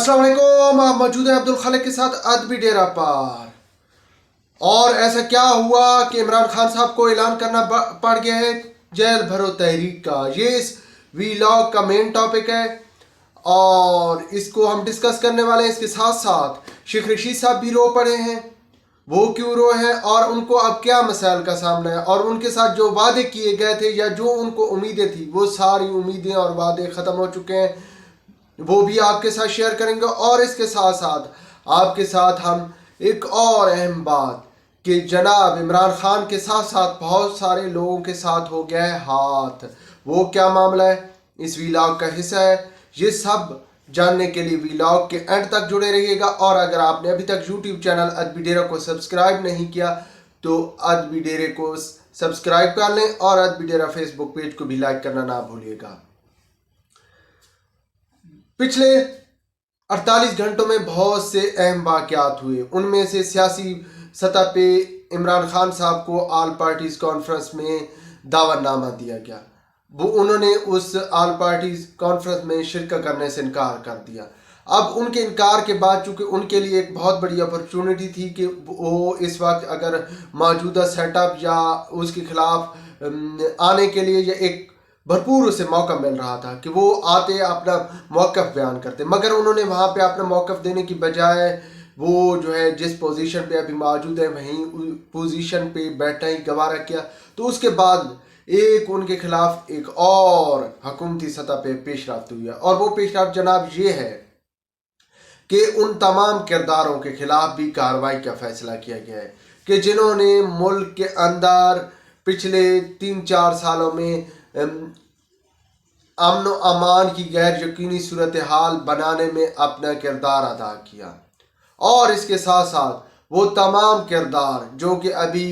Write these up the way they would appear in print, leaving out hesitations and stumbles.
अस्सलाम वालेकुम। आप मौजूद हैं अब्दुल खालिक के साथ अदबी डेरा पर। और ऐसा क्या हुआ कि इमरान खान साहब को ऐलान करना पड़ गया है जेल भरो तहरीक का। ये इस वीलॉग का मेन टॉपिक है और इसको हम डिस्कस करने वाले हैं। इसके साथ साथ शेख रशीद साहब भी रो पड़े हैं, वो क्यों रो हैं और उनको अब क्या मसाइल का सामना है, और उनके साथ जो वादे किए गए थे या जो उनको उम्मीदें थी वो सारी उम्मीदें और वादे ख़त्म हो चुके हैं, वो भी आपके साथ शेयर करेंगे। और इसके साथ साथ आपके साथ हम एक और अहम बात कि जनाब इमरान खान के साथ साथ बहुत सारे लोगों के साथ हो गया है हाथ, वो क्या मामला है इस वीलॉग का हिस्सा है। ये सब जानने के लिए वीलॉग के एंड तक जुड़े रहिएगा। और अगर आपने अभी तक यूट्यूब चैनल अदबी डेरा को सब्सक्राइब नहीं किया तो अदबी डेरे को सब्सक्राइब कर लें और अदबी डेरा फेसबुक पेज को भी लाइक करना ना भूलिएगा। पिछले 48 घंटों में बहुत से अहम वाक़यात हुए। उनमें से सियासी सतह पे इमरान खान साहब को ऑल पार्टीज कॉन्फ्रेंस में दावतनामा दिया गया। वो उन्होंने उस ऑल पार्टीज कॉन्फ्रेंस में शिरकत करने से इनकार कर दिया। अब उनके इनकार के बाद चूँकि उनके लिए एक बहुत बड़ी अपॉर्चुनिटी थी कि वो इस वक्त अगर मौजूदा सेटअप या उसके खिलाफ आने के लिए या एक भरपूर उसे मौका मिल रहा था कि वो आते अपना मौक़िफ़ बयान करते, मगर उन्होंने वहाँ पे अपना मौक़िफ़ देने की बजाय वो जो है जिस पोजीशन पे अभी मौजूद है वहीं पोजीशन पे बैठना ही गवारा किया। तो उसके बाद एक उनके खिलाफ एक और हुकूमती सतह पे पेशरफ्त हुई है, और वो पेशरफ्त जनाब ये है कि उन तमाम किरदारों के खिलाफ भी कार्रवाई का फैसला किया गया है कि जिन्होंने मुल्क के अंदर पिछले 3-4 सालों में अमन व अमान की गैर यकीनी सूरत हाल बनाने में अपना किरदार अदा किया। और इसके साथ साथ वो तमाम किरदार जो कि अभी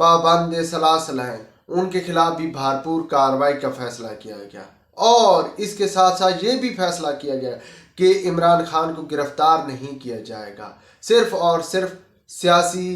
पाबंद सलासल हैं उनके खिलाफ भी भरपूर कार्रवाई का फैसला किया गया। और इसके साथ साथ ये भी फैसला किया गया कि इमरान खान को गिरफ्तार नहीं किया जाएगा, सिर्फ और सिर्फ सियासी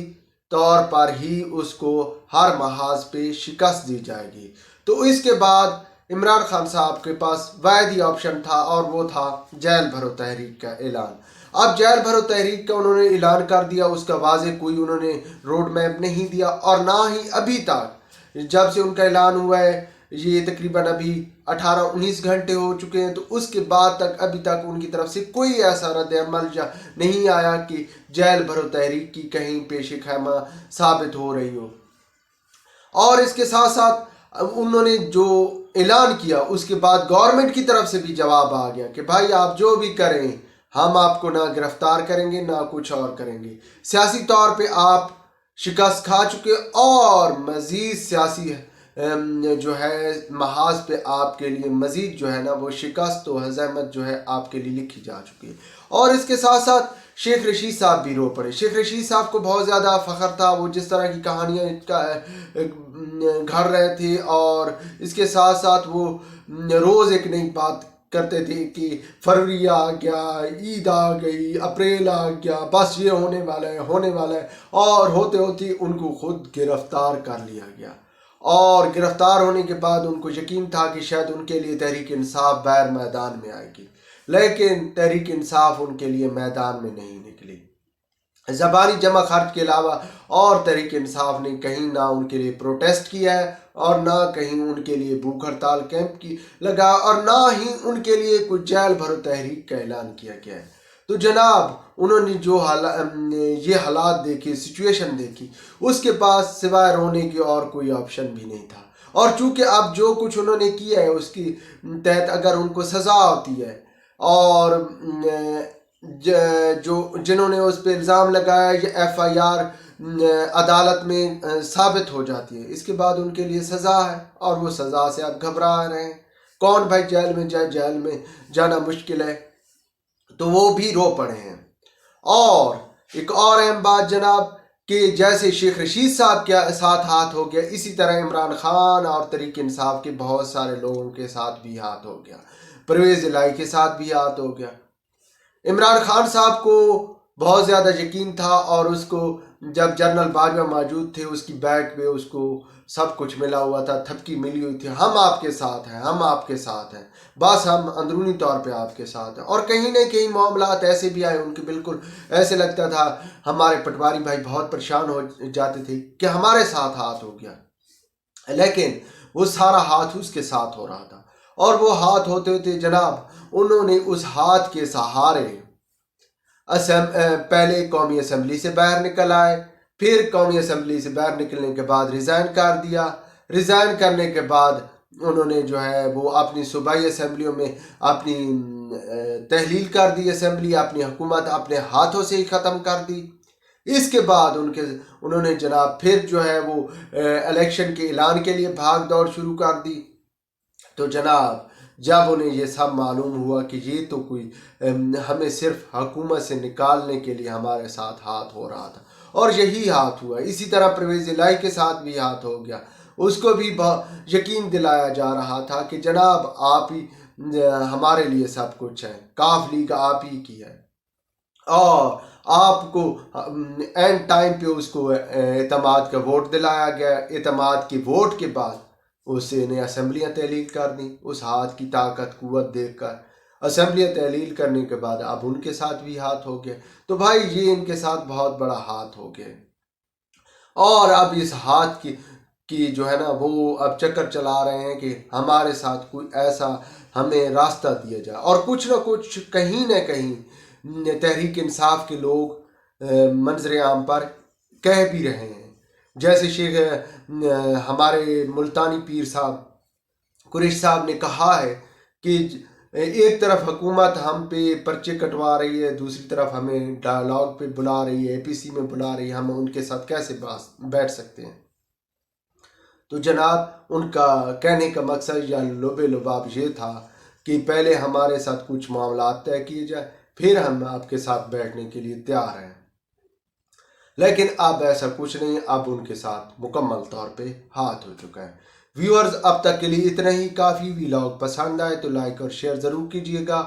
तौर पर ही उसको हर महाज पे शिकस्त दी जाएगी। तो इसके बाद इमरान खान साहब के पास वाहिद ऑप्शन था और वो था जेल भरो तहरीक का ऐलान। अब जेल भरो तहरीक का उन्होंने ऐलान कर दिया, उसका वाज़ेह कोई उन्होंने रोड मैप नहीं दिया, और ना ही अभी तक जब से उनका ऐलान हुआ है ये तकरीबन अभी 18-19 घंटे हो चुके हैं, तो उसके बाद तक अभी तक उनकी तरफ से कोई ऐसा रद्द-ए-अमल नहीं आया कि जेल भरो तहरीक की कहीं पेशे खैमा साबित हो रही हो। और इसके साथ साथ उन्होंने जो ऐलान किया उसके बाद गवर्नमेंट की तरफ से भी जवाब आ गया कि भाई आप जो भी करें हम आपको ना गिरफ्तार करेंगे ना कुछ और करेंगे। सियासी तौर पे आप शिकस्त खा चुके और मज़ीद सियासी जो है महाज पे आपके लिए मज़ीद जो है ना वो शिकस्त व हज़ामत जो है आपके लिए लिखी जा चुकी है। और इसके साथ साथ शेख रशीद साहब भी रो पड़े। शेख रशीद साहब को बहुत ज़्यादा फ़ख्र था, वो जिस तरह की कहानियाँ घड़ रहे थे, और इसके साथ साथ वो रोज़ एक नई बात करते थे कि फरवरी आ गया, ईद आ गई, अप्रैल आ गया, बस ये होने वाला है होने वाला है, और होते होते उनको खुद गिरफ्तार कर लिया गया। और गिरफ्तार होने के बाद उनको यकीन था कि शायद उनके लिए तहरीक इंसाफ बाहर मैदान में आएगी, लेकिन तहरीक इंसाफ उनके लिए मैदान में नहीं निकली। ज़बानी जमा खर्च के अलावा और तहरीक इंसाफ ने कहीं ना उनके लिए प्रोटेस्ट किया है और ना कहीं उनके लिए भूख हड़ताल कैंप की लगा, और ना ही उनके लिए कुछ जेल भरो तहरीक का ऐलान किया गया है। तो जनाब उन्होंने जो ये हालात देखे, सिचुएशन देखी, उसके पास सिवाय रोने की और कोई ऑप्शन भी नहीं था। और चूँकि अब जो कुछ उन्होंने किया है उसकी तहत अगर उनको सज़ा होती है और जो जिन्होंने उस पर इल्ज़ाम लगाया या FIR अदालत में साबित हो जाती है, इसके बाद उनके लिए सज़ा है और वो सज़ा से अब घबरा रहे हैं। कौन भाई जेल में जाए, जेल में जाना मुश्किल है, तो वो भी रो पड़े हैं। और एक और अहम बात जनाब कि जैसे शेख रशीद साहब के साथ हाथ हो गया, इसी तरह इमरान खान और तहरीक इंसाफ के बहुत सारे लोगों के साथ भी हाथ हो गया। परवेज़ इलाही के साथ भी हाथ हो गया। इमरान खान साहब को بہت زیادہ یقین تھا، اور اس کو جب جنرل باجوہ موجود تھے اس کی بیک پہ اس کو سب کچھ ملا ہوا تھا، تھپکی ملی ہوئی تھی، ہم آپ کے ساتھ ہیں، ہم آپ کے ساتھ ہیں، بس ہم اندرونی طور پہ آپ کے ساتھ ہیں۔ اور کہیں نہ کہیں معاملات ایسے بھی آئے ان کے بالکل ایسے لگتا تھا، ہمارے پٹواری بھائی بہت پریشان ہو جاتے تھے کہ ہمارے ساتھ ہاتھ ہو گیا، لیکن وہ سارا ہاتھ اس کے ساتھ ہو رہا تھا، اور وہ ہاتھ ہوتے ہوتے جناب انہوں نے اس ہاتھ کے سہارے پہلے قومی اسمبلی سے باہر نکل آئے، پھر قومی اسمبلی سے باہر نکلنے کے بعد ریزائن کر دیا، ریزائن کرنے کے بعد انہوں نے جو ہے وہ اپنی صوبائی اسمبلیوں میں اپنی تحلیل کر دی، اسمبلی اپنی حکومت اپنے ہاتھوں سے ہی ختم کر دی۔ اس کے بعد انہوں نے جناب پھر جو ہے وہ الیکشن کے اعلان کے لیے بھاگ دوڑ شروع کر دی۔ تو جناب جب انہیں یہ سب معلوم ہوا کہ یہ تو کوئی ہمیں صرف حکومت سے نکالنے کے لیے ہمارے ساتھ ہاتھ ہو رہا تھا، اور یہی ہاتھ ہوا، اسی طرح پرویز الہی کے ساتھ بھی ہاتھ ہو گیا، اس کو بھی یقین دلایا جا رہا تھا کہ جناب آپ ہی ہمارے لیے سب کچھ ہے، کاف لیگ آپ ہی کی ہے، اور آپ کو اینڈ ٹائم پہ اس کو اعتماد کا ووٹ دلایا گیا۔ اعتماد کے ووٹ کے بعد اسے نے اسمبلیاں تحلیل کر دیں، اس ہاتھ کی طاقت قوت دیکھ کر اسمبلیاں تحلیل کرنے کے بعد اب ان کے ساتھ بھی ہاتھ ہو گیا۔ تو بھائی یہ ان کے ساتھ بہت بڑا ہاتھ ہو گیا، اور اب اس ہاتھ کی جو ہے نا وہ اب چکر چلا رہے ہیں کہ ہمارے ساتھ کوئی ایسا ہمیں راستہ دیا جائے، اور کچھ نہ کچھ کہیں نہ کہیں تحریک انصاف کے لوگ منظر عام پر کہہ بھی رہے ہیں، جیسے شیخ ہمارے ملتانی پیر صاحب قریش صاحب نے کہا ہے کہ ایک طرف حکومت ہم پہ پرچے کٹوا رہی ہے، دوسری طرف ہمیں ڈائلاگ پہ بلا رہی ہے، اے پی سی میں بلا رہی ہے، ہم ان کے ساتھ کیسے بیٹھ سکتے ہیں؟ تو جناب ان کا کہنے کا مقصد یا لب لباب یہ تھا کہ پہلے ہمارے ساتھ کچھ معاملات طے کیے جائے، پھر ہم آپ کے ساتھ بیٹھنے کے لیے تیار ہیں، لیکن اب ایسا کچھ نہیں، اب ان کے ساتھ مکمل طور پہ ہاتھ ہو چکا ہے۔ ویورز اب تک کے لیے اتنا ہی کافی، ویلاگ پسند آئے تو لائک اور شیئر ضرور کیجیے گا۔